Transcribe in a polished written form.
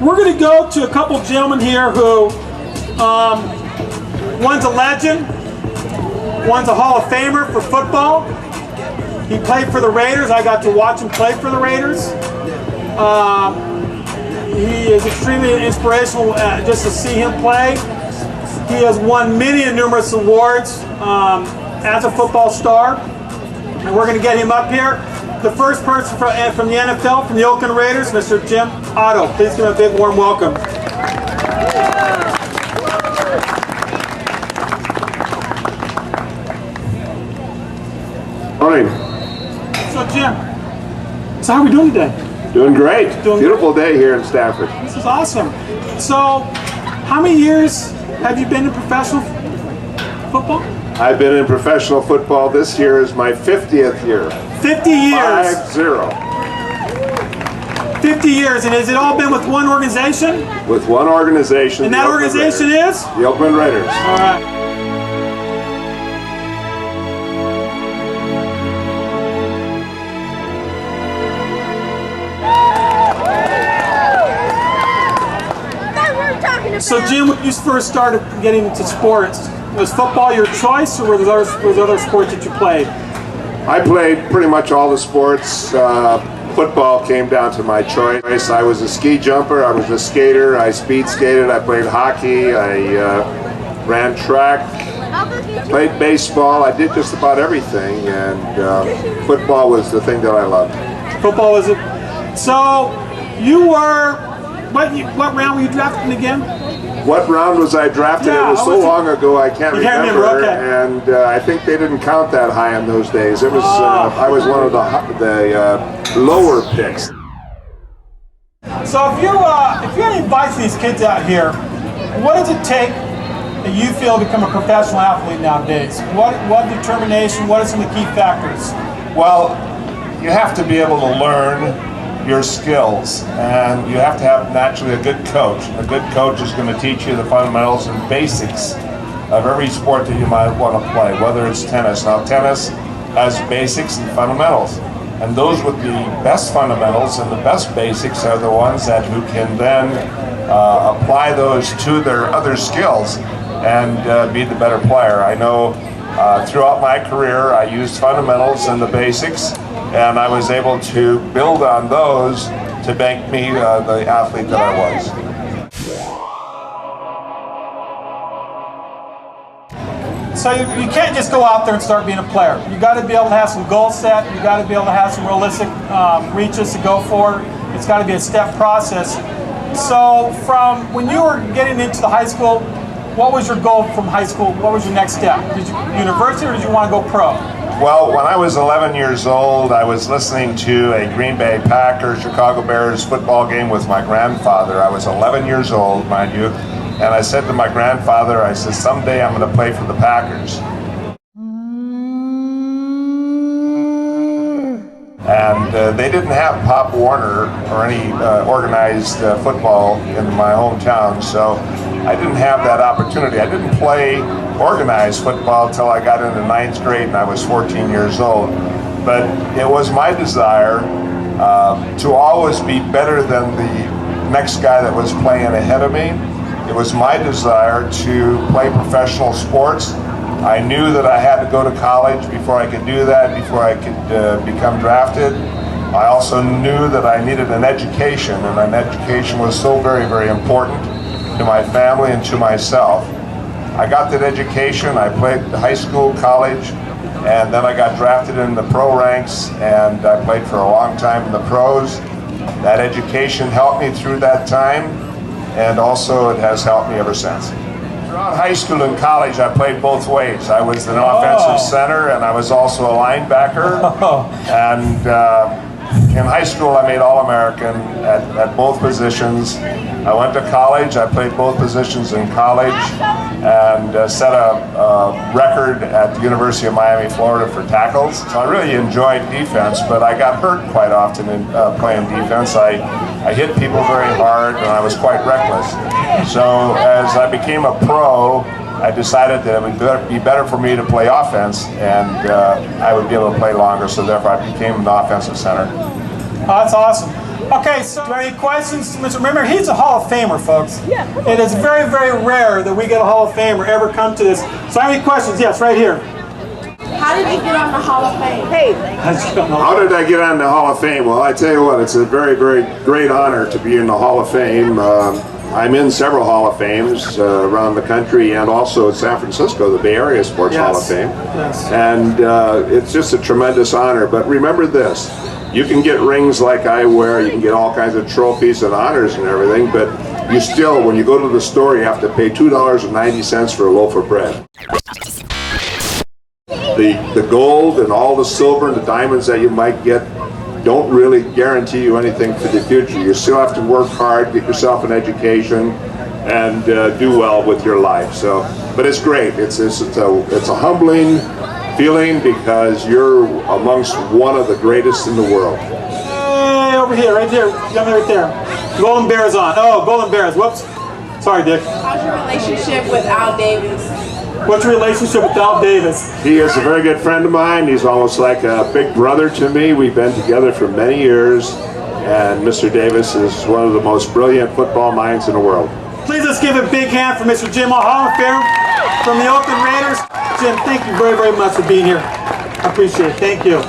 we're going to go to a couple gentlemen here who, one's a legend, one's a Hall of Famer for football. He played for the Raiders. I got to watch him play for the Raiders. He is extremely inspirational just to see him play. He has won many and numerous awards as a football star. And we're going to get him up here. The first person from the NFL, from the Oakland Raiders, Mr. Jim Otto. Please give him a big warm welcome. Morning. So Jim, so how are we doing today? Doing great. Beautiful day here in Stanford. This is awesome. So, how many years have you been in professional football? I've been in professional football. This year is my 50th year. 50 years. 50. 50 years, and has it all been with one organization? With one organization. And that organization is? The Oakland Raiders. All right. So Jim, when you first started getting into sports, was football your choice, or were there other sports that you played? I played pretty much all the sports. Football came down to my choice. I was a ski jumper, I was a skater, I speed skated, I played hockey, I ran track, played baseball. I did just about everything, and football was the thing that I loved. Football was it. So you were, what round were you drafted again? What round was I drafted? Yeah, it was so long ago I can't remember. Okay. And I think they didn't count that high in those days. It was I was one of the lower picks. So if you had advice to these kids out here, what does it take that you feel to become a professional athlete nowadays? What determination? What are some of the key factors? Well, you have to be able to learn your skills, and you have to have naturally a good coach. A good coach is going to teach you the fundamentals and basics of every sport that you might want to play, whether it's tennis. Now, tennis has basics and fundamentals, and those with the best fundamentals and the best basics are the ones who can then apply those to their other skills and be the better player. I know throughout my career I used fundamentals and the basics, and I was able to build on those to make me the athlete that I was. So you can't just go out there and start being a player. You got to be able to have some goals set. You got to be able to have some realistic reaches to go for. It's got to be a step process. So from when you were getting into the high school, what was your goal from high school? What was your next step? Did you university, or did you want to go pro? Well, when I was 11 years old, I was listening to a Green Bay Packers, Chicago Bears football game with my grandfather. I was 11 years old, mind you, and I said to my grandfather, I said, someday I'm going to play for the Packers. And they didn't have Pop Warner or any organized football in my hometown, so I didn't have that opportunity. I didn't play organized football until I got into 9th grade and I was 14 years old. But it was my desire to always be better than the next guy that was playing ahead of me. It was my desire to play professional sports. I knew that I had to go to college before I could do that, before I could become drafted. I also knew that I needed an education, and an education was so very, very important to my family and to myself. I got that education. I played high school, college, and then I got drafted in the pro ranks, and I played for a long time in the pros. That education helped me through that time, and also it has helped me ever since. Throughout high school and college, I played both ways. I was an offensive center, and I was also a linebacker. And in high school, I made All-American at both positions. I went to college. I played both positions in college, and set a record at the University of Miami, Florida for tackles. So I really enjoyed defense, but I got hurt quite often in playing defense. I hit people very hard, and I was quite reckless. So as I became a pro, I decided that it would be better for me to play offense, and I would be able to play longer, so therefore I became an offensive center. Oh, that's awesome. Okay, so do you have any questions? Remember, he's a Hall of Famer, folks. Yeah. It is very, very rare that we get a Hall of Famer ever come to this. So how many questions? Yes, right here. How did you get on the Hall of Fame? Hey. How did I get on the Hall of Fame? Well, I tell you what, it's a very, very great honor to be in the Hall of Fame. I'm in several Hall of Fames around the country, and also in San Francisco, the Bay Area Sports Hall of Fame. Yes. And it's just a tremendous honor. But remember this, you can get rings like I wear, you can get all kinds of trophies and honors and everything, but you still, when you go to the store, you have to pay $2.90 for a loaf of bread. The gold and all the silver and the diamonds that you might get don't really guarantee you anything for the future. You still have to work hard, get yourself an education, and do well with your life. So, but it's great. It's a humbling feeling because you're amongst one of the greatest in the world. Hey, over here, right here, right there. Golden Bears on. Oh, Golden Bears. Whoops. Sorry, Dick. How's your relationship with Al Davis? What's your relationship with Al Davis? He is a very good friend of mine. He's almost like a big brother to me. We've been together for many years, and Mr. Davis is one of the most brilliant football minds in the world. Please let's give a big hand for Mr. Jim Otto from the Oakland Raiders. Jim, thank you very, very much for being here. I appreciate it. Thank you.